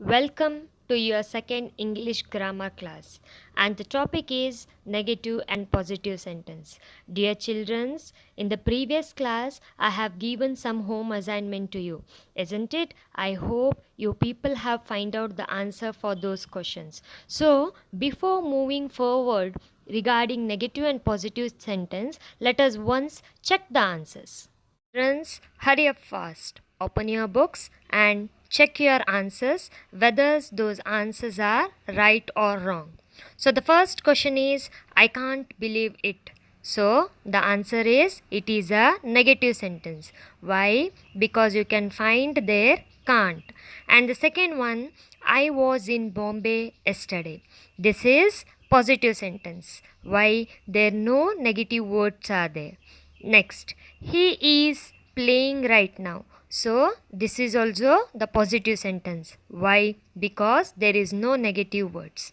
Welcome to your second English grammar class, and the topic is negative and positive sentence. Dear children, in the previous class I have given some home assignment to you, isn't it? I hope you people have find out the answer for those questions. So, before moving forward regarding negative and positive sentence, let us once check the answers. Friends, hurry up fast. Open your books and check your answers whether those answers are right or wrong. So the first question is I can't believe it. So the answer is it is a negative sentence. Why? Because you can find there can't. And the second one I was in Bombay yesterday. This is positive sentence. Why? There no negative words are there. Next, he is playing right now. So, this is also the positive sentence. Why? Because there is no negative words.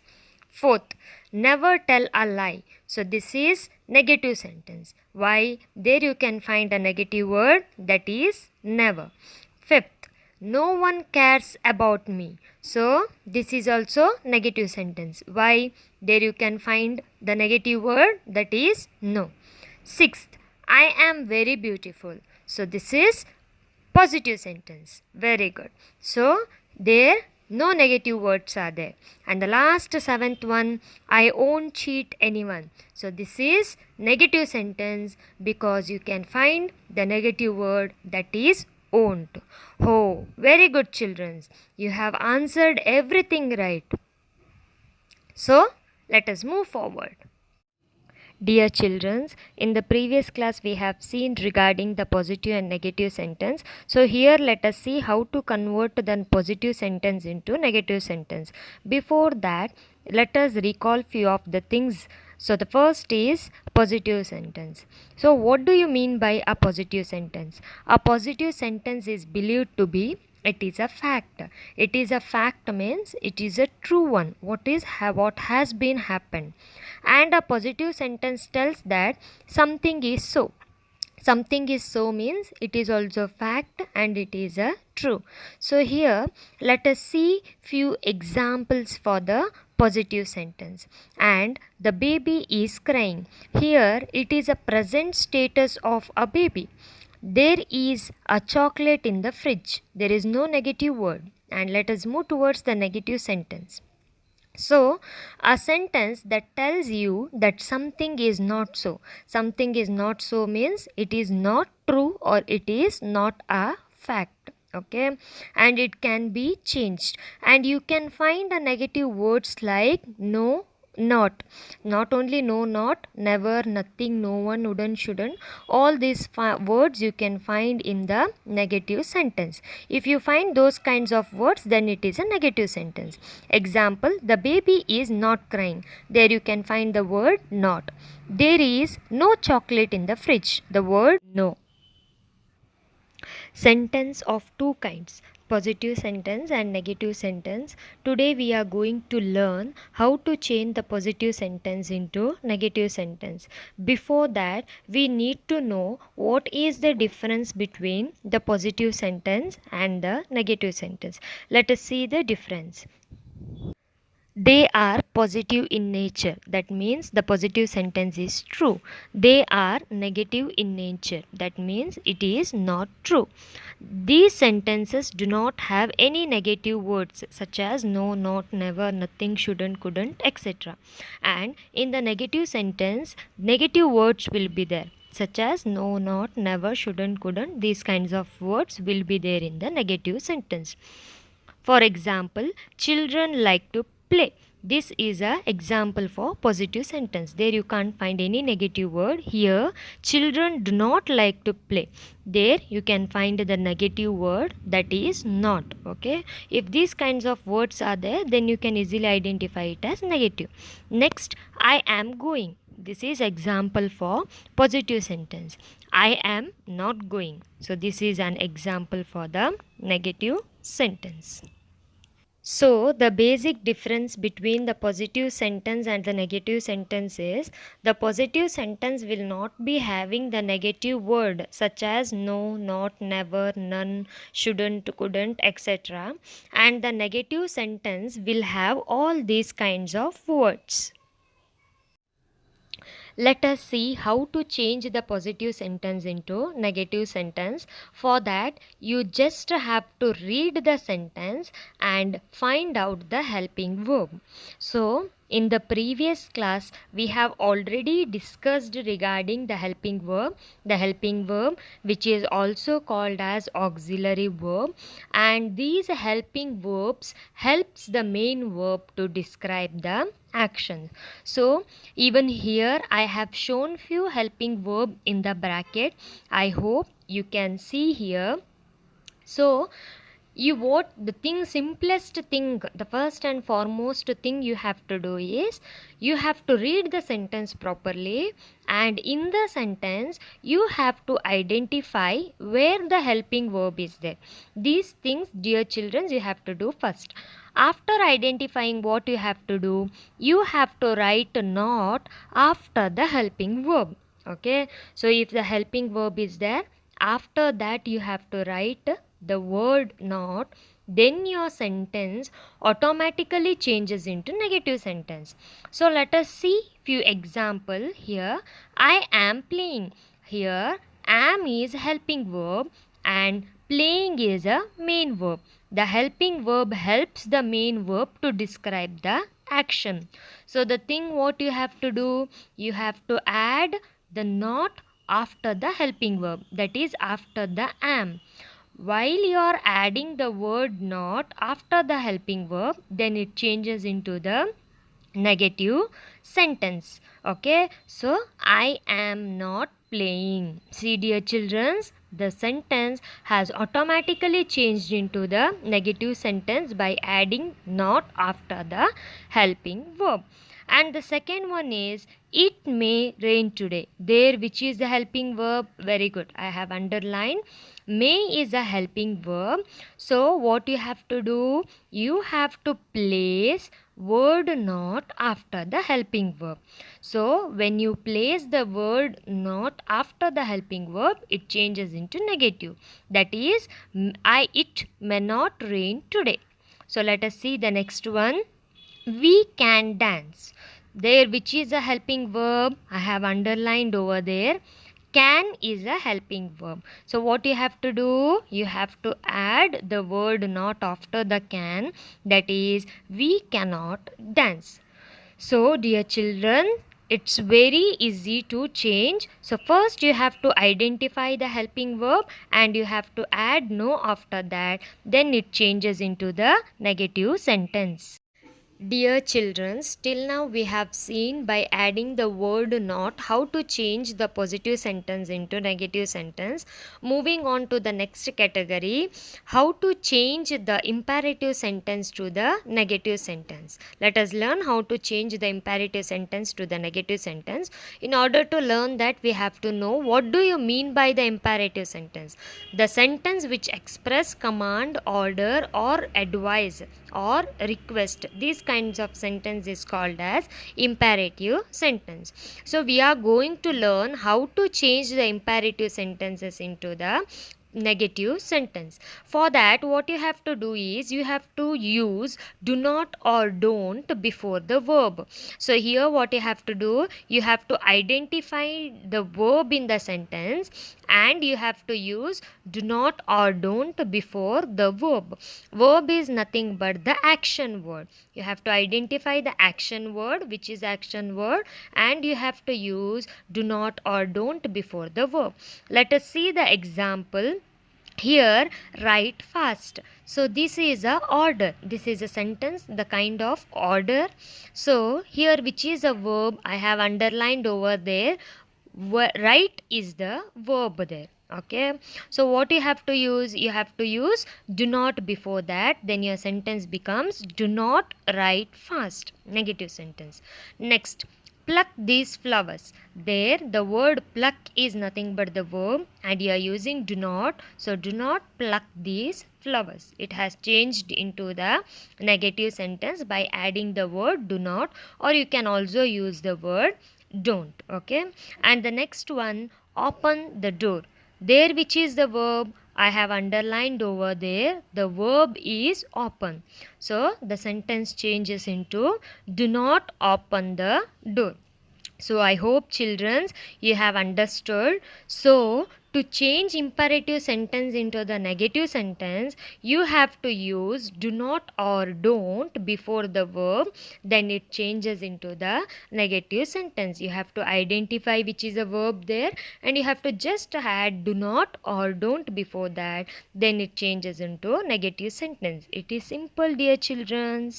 Fourth, never tell a lie. So, this is negative sentence. Why? There you can find a negative word that is never. Fifth, no one cares about me. So, this is also negative sentence. Why? There you can find the negative word that is no. Sixth, I am very beautiful. So this is positive sentence. Very good. So there no negative words are there. And the last seventh one, I won't cheat anyone. So this is negative sentence because you can find the negative word that is won't. Oh, very good children. You have answered everything right. So let us move forward. Dear children, in the previous class we have seen regarding the positive and negative sentence. So here let us see how to convert the positive sentence into negative sentence. Before that, let us recall few of the things. So the first is positive sentence. So what do you mean by a positive sentence? A positive sentence is believed to be it is a fact. It is a fact means it is a true one. What has been happened. And a positive sentence tells that something is so. Something is so means it is also fact and it is a true. So here let us see few examples for the positive sentence. And the baby is crying. Here it is a present status of a baby. There is a chocolate in the fridge. There is no negative word. And let us move towards the negative sentence. So, a sentence that tells you that something is not so. Something is not so means it is not true or it is not a fact. Okay, and it can be changed. And you can find a negative words like no, not only no, not, never, nothing, no one, wouldn't, shouldn't. All these words you can find in the negative sentence. If you find those kinds of words, then it is a negative sentence. Example, the baby is not crying. There you can find the word not. There is no chocolate in the fridge. The word no. Sentence of two kinds, positive sentence and negative sentence. Today we are going to learn how to change the positive sentence into negative sentence. Before that, we need to know what is the difference between the positive sentence and the negative sentence. Let us see the difference. They are positive in nature. That means the positive sentence is true. They are negative in nature. That means it is not true. These sentences do not have any negative words such as no, not, never, nothing, shouldn't, couldn't, etc. And in the negative sentence, negative words will be there such as no, not, never, shouldn't, couldn't. These kinds of words will be there in the negative sentence. For example, children like to play. This is a example for positive sentence. There you can't find any negative word. Here, children do not like to play. There you can find the negative word that is not. Okay. If these kinds of words are there, then you can easily identify it as negative. Next, I am going. This is example for positive sentence. I am not going. So this is an example for the negative sentence. So, the basic difference between the positive sentence and the negative sentence is the positive sentence will not be having the negative word such as no, not, never, none, shouldn't, couldn't, etc. And the negative sentence will have all these kinds of words. Let us see how to change the positive sentence into negative sentence. For that, you just have to read the sentence and find out the helping verb. So, in the previous class, we have already discussed regarding the helping verb which is also called as auxiliary verb, and these helping verbs helps the main verb to describe the action. So even here I have shown few helping verb in the bracket. I hope you can see here. So you what the thing simplest thing, the first and foremost thing you have to do is you have to read the sentence properly, and in the sentence you have to identify where the helping verb is there. These things, dear children, you have to do first. After identifying what you have to do, you have to write not after the helping verb. Okay, so if the helping verb is there, after that you have to write the word not, then your sentence automatically changes into negative sentence. So let us see few example here. I am playing. Here am is helping verb and playing is a main verb. The helping verb helps the main verb to describe the action. So the thing what you have to do, you have to add the not after the helping verb, that is after the am. While you are adding the word not after the helping verb, then it changes into the negative sentence. Okay, so I am not playing. See, dear children, the sentence has automatically changed into the negative sentence by adding not after the helping verb. And the second one is it may rain today. There, which is the helping verb? Very good, I have underlined. May is a helping verb. So what you have to do, you have to place word not after the helping verb. So when you place the word not after the helping verb, it changes into negative. That is, it may not rain today. So let us see the next one. We can dance. There, which is a helping verb? I have underlined over there. Can is a helping verb. So what you have to do, you have to add the word not after the can, that is we cannot dance. So dear children, it's very easy to change. So first you have to identify the helping verb and you have to add no after that, then it changes into the negative sentence. Dear children, till now we have seen by adding the word not how to change the positive sentence into negative sentence. Moving on to the next category, how to change the imperative sentence to the negative sentence. Let us learn how to change the imperative sentence to the negative sentence. In order to learn that, we have to know what do you mean by the imperative sentence. The sentence which express command, order or advise or request. These kinds of sentence is called as imperative sentence. So we are going to learn how to change the imperative sentences into the negative sentence. For that, what you have to do is you have to use do not or don't before the verb. So here what you have to do, you have to identify the verb in the sentence and you have to use do not or don't before the verb. Verb is nothing but the action word. You have to identify the action word, which is action word, and you have to use do not or don't before the verb. Let us see the example. Here, write fast. So this is a order. This is a sentence, the kind of order. So here, which is a verb, I have underlined over there. Write is the verb there. Okay, so what you have to use, you have to use do not before that, then your sentence becomes do not write fast, negative sentence. Next, pluck these flowers. There, the word pluck is nothing but the verb and you are using do not. So do not pluck these flowers. It has changed into the negative sentence by adding the word do not, or you can also use the word don't. Okay, and the next one, open the door. There, which is the verb I have underlined over there, the verb is open. So the sentence changes into do not open the door. So I hope children you have understood. So to change imperative sentence into the negative sentence, you have to use do not or don't before the verb, then it changes into the negative sentence. You have to identify which is a verb there, and you have to just add do not or don't before that, then it changes into negative sentence. It is simple, dear children.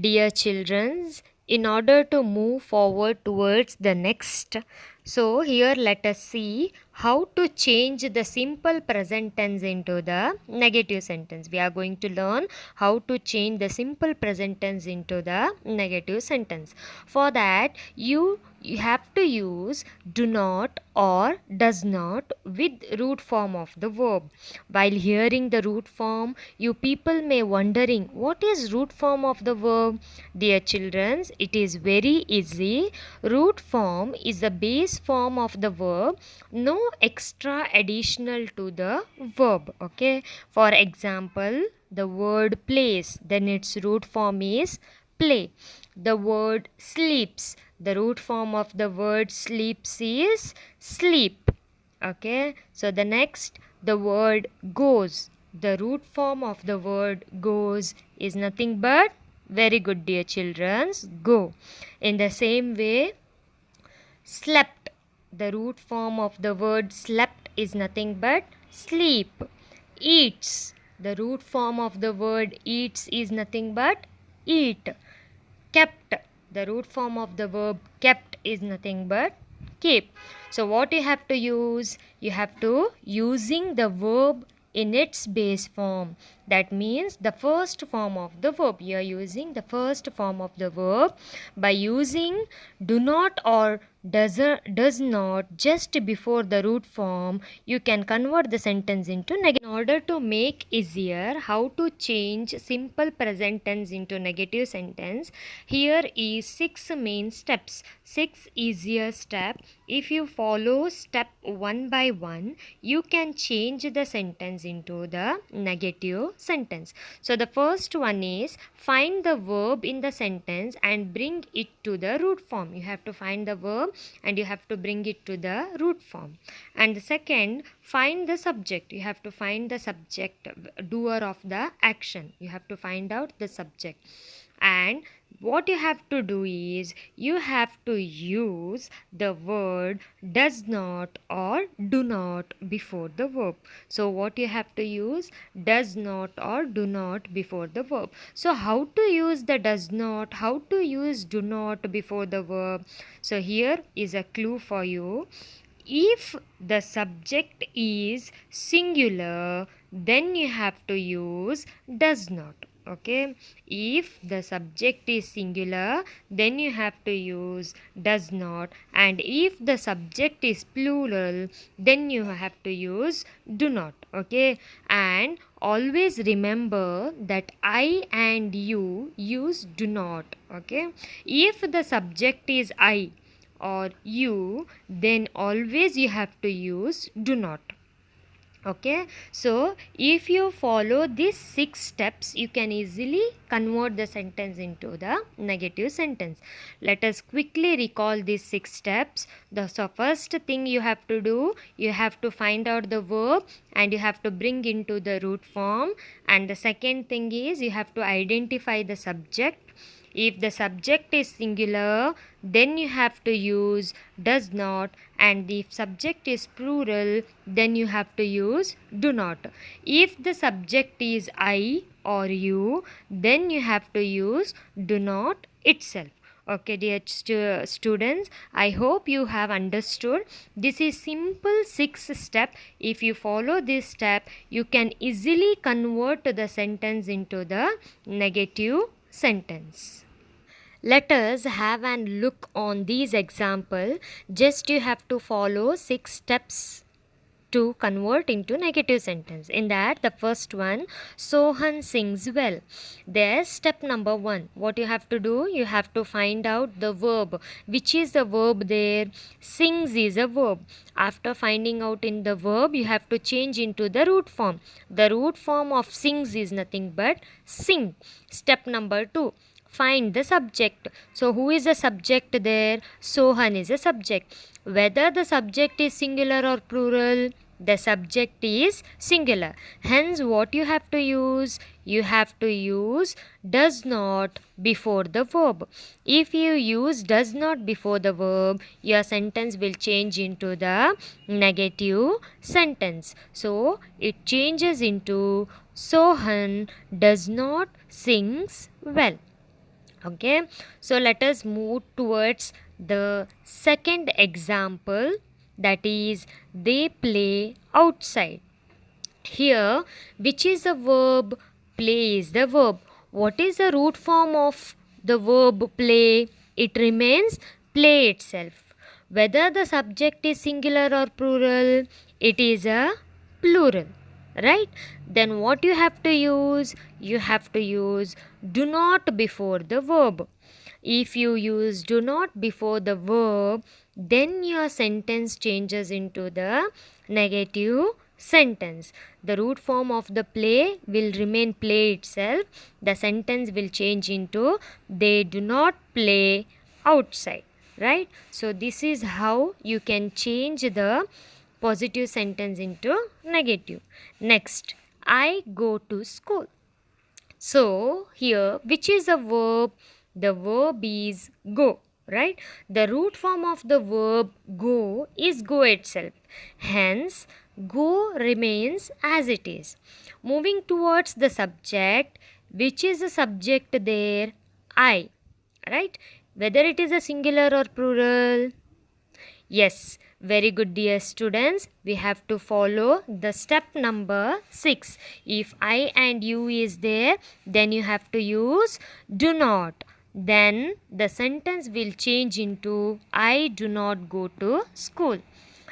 Dear children, in order to move forward towards the next, so here let us see how to change the simple present tense into the negative sentence. We are going to learn how to change the simple present tense into the negative sentence. For that, you have to use do not or does not with root form of the verb. While hearing the root form, you people may wondering what is root form of the verb. Dear children, it is very easy. Root form is the base form of the verb, no extra additional to the verb. Okay, for example, the word plays, then its root form is play. The word sleeps, the root form of the word sleeps is sleep. Okay, so the next, the word goes, the root form of the word goes is nothing but, very good dear children, go. In the same way, slept, the root form of the word slept is nothing but sleep. Eats, the root form of the word eats is nothing but eat. Kept, the root form of the verb kept is nothing but keep. So what you have to use, you have to using the verb in its base form. That means the first form of the verb. You are using the first form of the verb by using do not or does not just before the root form. You can convert the sentence into negative. In order to make easier how to change simple present tense into negative sentence, here is 6 main steps, 6 easier steps. If you follow step one by one, you can change the sentence into the negative sentence. So the first one is find the verb in the sentence and bring it to the root form. You have to find the verb and you have to bring it to the root form. And the second, find the subject. You have to find the subject, doer of the action. You have to find out the subject. And what you have to do is you have to use the word does not or do not before the verb. So what you have to use, does not or do not before the verb. So how to use the does not, how to use do not before the verb. So here is a clue for you. If the subject is singular, then you have to use does not. Okay, if the subject is singular, then you have to use does not, and if the subject is plural, then you have to use do not. Okay, and always remember that I and you use do not. Okay, if the subject is I or you, then always you have to use do not. Okay, so if you follow these 6 steps, you can easily convert the sentence into the negative sentence. Let us quickly recall these 6 steps. So first thing you have to do, you have to find out the verb and you have to bring into the root form. And the second thing is you have to identify the subject. If the subject is singular, then you have to use does not, and if subject is plural, then you have to use do not. If the subject is I or you, then you have to use do not itself. Okay, dear students, I hope you have understood. This is simple 6 step. If you follow this step, you can easily convert the sentence into the negative sentence. Let us have a look on these example. Just you have to follow 6 steps. to convert into negative sentence. In that, the first one, Sohan sings well. There's step number 1. What you have to do, you have to find out the verb. Which is the verb there? Sings is a verb. After finding out in the verb, you have to change into the root form. The root form of sings is nothing but sing. Step number 2, find the subject. So who is the subject there? Sohan is a subject. Whether the subject is singular or plural, the subject is singular. Hence what you have to use? You have to use does not before the verb. If you use does not before the verb, your sentence will change into the negative sentence. So it changes into Sohan does not sings well. Okay, so let us move towards the second example, that is they play outside. Here, which is the verb? Play is the verb. What is the root form of the verb play? It remains play itself. Whether the subject is singular or plural, it is a plural, right? Then what you have to use? You have to use do not before the verb. If you use do not before the verb, then your sentence changes into the negative sentence. The root form of the play will remain play itself. The sentence will change into they do not play outside, right? So this is how you can change the positive sentence into negative. Next, I go to school. So here, which is the verb? The verb is go, right? The root form of the verb go is go itself. Hence, go remains as it is. Moving towards the subject, which is the subject there? I, right? Whether it is a singular or plural? Yes, very good dear students. We have to follow the step number 6. If I and you is there, then you have to use do not. Then the sentence will change into I do not go to school.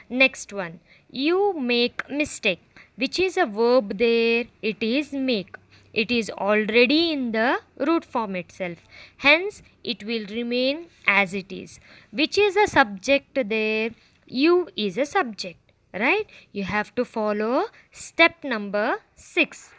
Next one, you make mistake. Which is a verb there? It is make. It is already in the root form itself. Hence, it will remain as it is. Which is a subject there? You is a subject, right? You have to follow step number 6.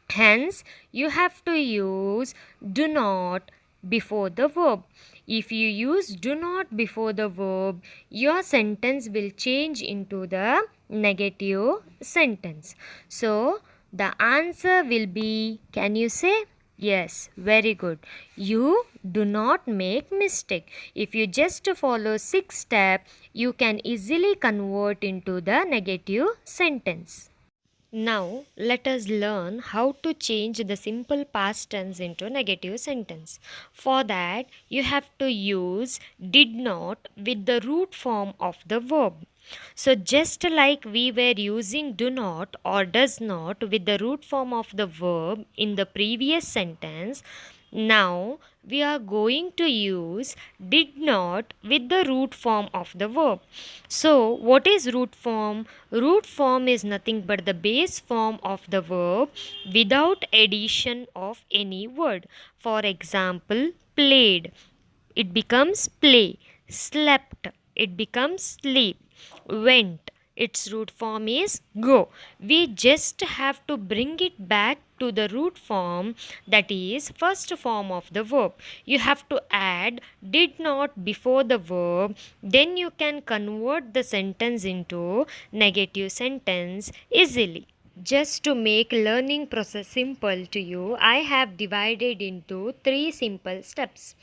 Hence, you have to use do not before the verb. If you use do not before the verb, your sentence will change into the negative sentence. So, the answer will be, can you say? Yes, very good. You do not make mistake. If you just follow 6 steps, you can easily convert into the negative sentence. Now, let us learn how to change the simple past tense into negative sentence. For that, you have to use did not with the root form of the verb. So, just like we were using do not or does not with the root form of the verb in the previous sentence, now we are going to use did not with the root form of the verb. So, what is root form? Root form is nothing but the base form of the verb without addition of any word. For example, played, it becomes play. Slept, it becomes sleep. Went, its root form is go. We just have to bring it back to the root form, that is first form of the verb. You have to add did not before the verb, then you can convert the sentence into negative sentence easily. Just to make learning process simple to you, I have divided into 3 simple steps.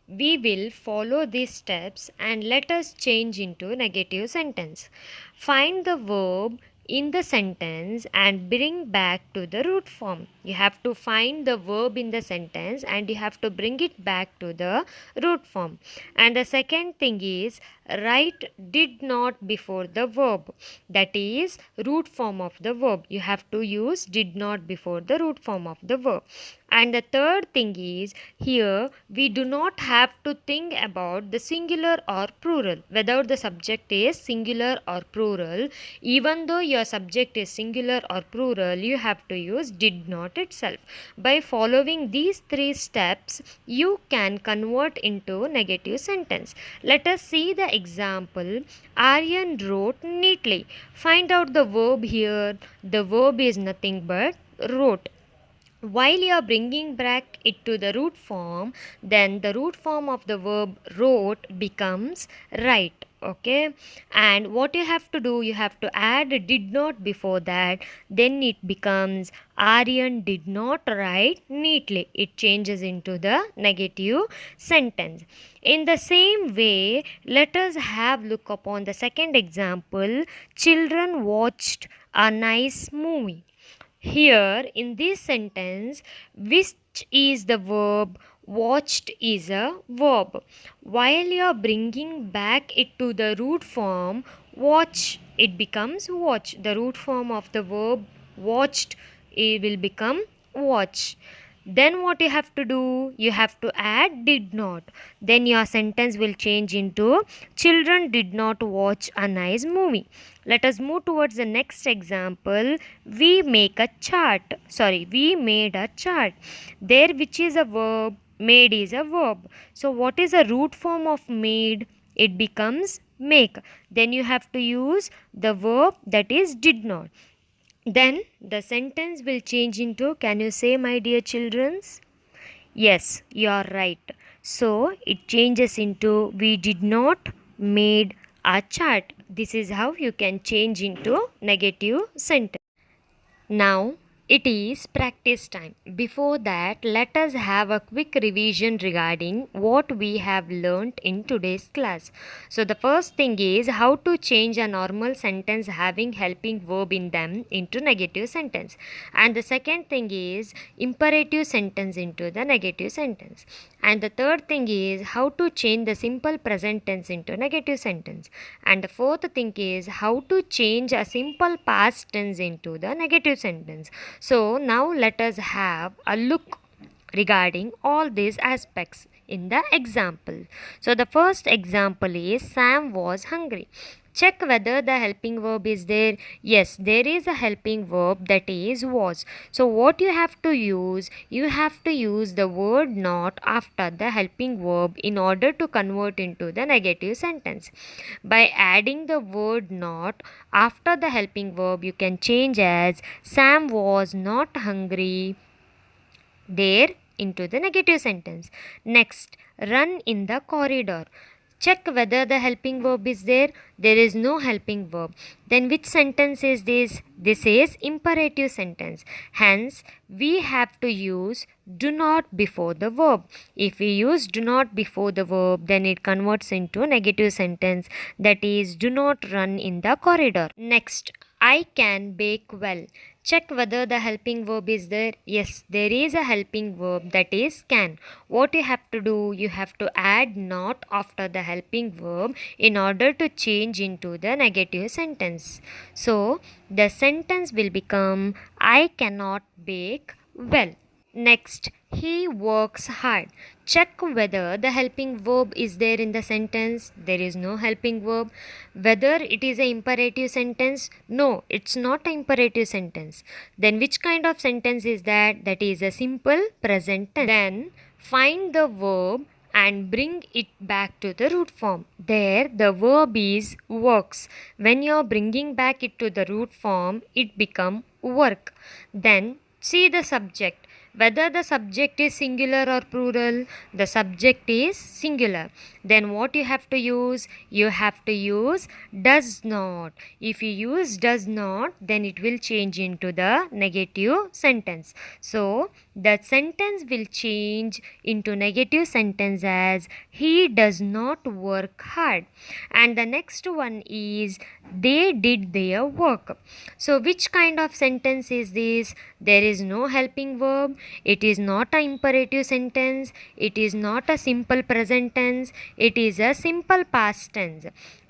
We will follow these steps and let us change into negative sentence. Find the verb in the sentence and bring back to the root form. You have to find the verb in the sentence and you have to bring it back to the root form. And the second thing is write did not before the verb, that is root form of the verb. You have to use did not before the root form of the verb. And the third thing is, here we do not have to think about the singular or plural, whether the subject is singular or plural. Even though your subject is singular or plural, you have to use did not itself. By following these three steps, you can convert into negative sentence. Let us see the example. Aryan wrote neatly. Find out the verb here. The verb is nothing but wrote. While you are bringing back it to the root form, then the root form of the verb wrote becomes write. Okay, and what you have to do, you have to add did not before that, then it becomes Aryan did not write neatly. It changes into the negative sentence. In the same way, let us have look upon the second example. Children watched a nice movie. Here in this sentence, which is the verb, watched is a verb. While you are bringing back it to the root form, watch, it becomes watch. The root form of the verb watched, it will become watch. Then what you have to do, you have to add did not. Then your sentence will change into children did not watch a nice movie. Let us move towards the next example. We made a chart. There which is a verb, made is a verb. So what is the root form of made? It becomes make. Then you have to use the verb that is did not. Then the sentence will change into, can you say my dear childrens? Yes, you are right. So it changes into we did not made a chart. This is how you can change into negative sentence. Now it is practice time. Before that, let us have a quick revision regarding what we have learnt in today's class. So the first thing is how to change a normal sentence having helping verb in them into negative sentence. And the second thing is imperative sentence into the negative sentence. And the third thing is how to change the simple present tense into negative sentence. And the fourth thing is how to change a simple past tense into the negative sentence. So now let us have a look regarding all these aspects in the example. So the first example is Sam was hungry. Check whether the helping verb is there. Yes, there is a helping verb, that is was. So what you have to use? You have to use the word not after the helping verb in order to convert into the negative sentence. By adding the word not after the helping verb, you can change as Sam was not hungry there into the negative sentence. Next, run in the corridor. Check whether the helping verb is there. There is no helping verb. Then which sentence is this? This is imperative sentence. Hence, we have to use do not before the verb. If we use do not before the verb, then it converts into negative sentence, that is do not run in the corridor. Next, I can bake well. Check whether the helping verb is there. Yes, there is a helping verb, that is can. What you have to do, you have to add not after the helping verb in order to change into the negative sentence. So the sentence will become I cannot bake well. Next, he works hard. Check whether the helping verb is there in the sentence. There is no helping verb. Whether it is an imperative sentence. No, it's not an imperative sentence. Then which kind of sentence is that? That is a simple present tense. Then find the verb and bring it back to the root form. There the verb is works. When you are bringing back it to the root form, it become work. Then see the subject. Whether the subject is singular or plural, the subject is singular. Then what you have to use? You have to use does not. If you use does not, then it will change into the negative sentence. So the sentence will change into negative sentence as he does not work hard. And the next one is they did their work. So which kind of sentence is this? There is no helping verb. It is not an imperative sentence. It is not a simple present tense. It is a simple past tense.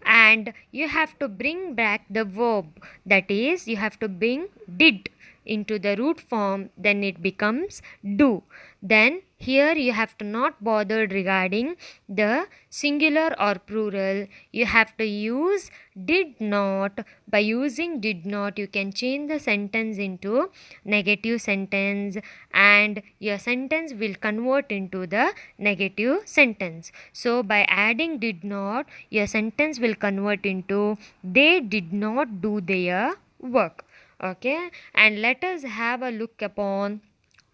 And you have to bring back the verb, that is you have to bring did into the root form, then it becomes do. Then here you have to not bother regarding the singular or plural, you have to use did not. By using did not you can change the sentence into negative sentence and your sentence will convert into the negative sentence. So by adding did not your sentence will convert into they did not do their work. Okay, and let us have a look upon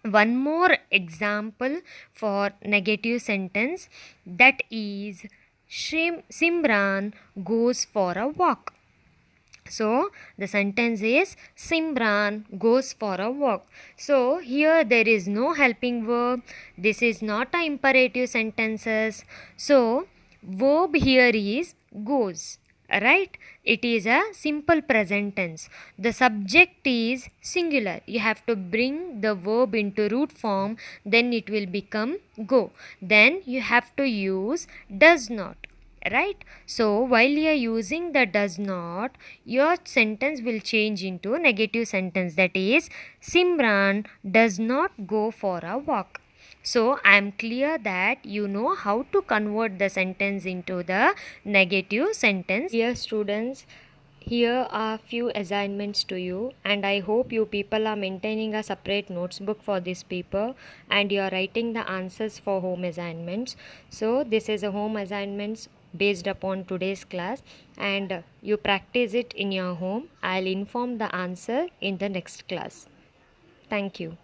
one more example for negative sentence, that is Simran goes for a walk. So the sentence is Simran goes for a walk. So here there is no helping verb. This is not a imperative sentences. So verb here is goes. Right? It is a simple present tense. The subject is singular. You have to bring the verb into root form, then it will become go. Then you have to use does not. Right? So while you are using the does not, your sentence will change into negative sentence, that is Simran does not go for a walk. So I am clear that you know how to convert the sentence into the negative sentence. Dear students, here are few assignments to you, and I hope you people are maintaining a separate notebook for this paper and you are writing the answers for home assignments. So this is a home assignments based upon today's class, and you practice it in your home. I'll inform the answer in the next class. Thank you.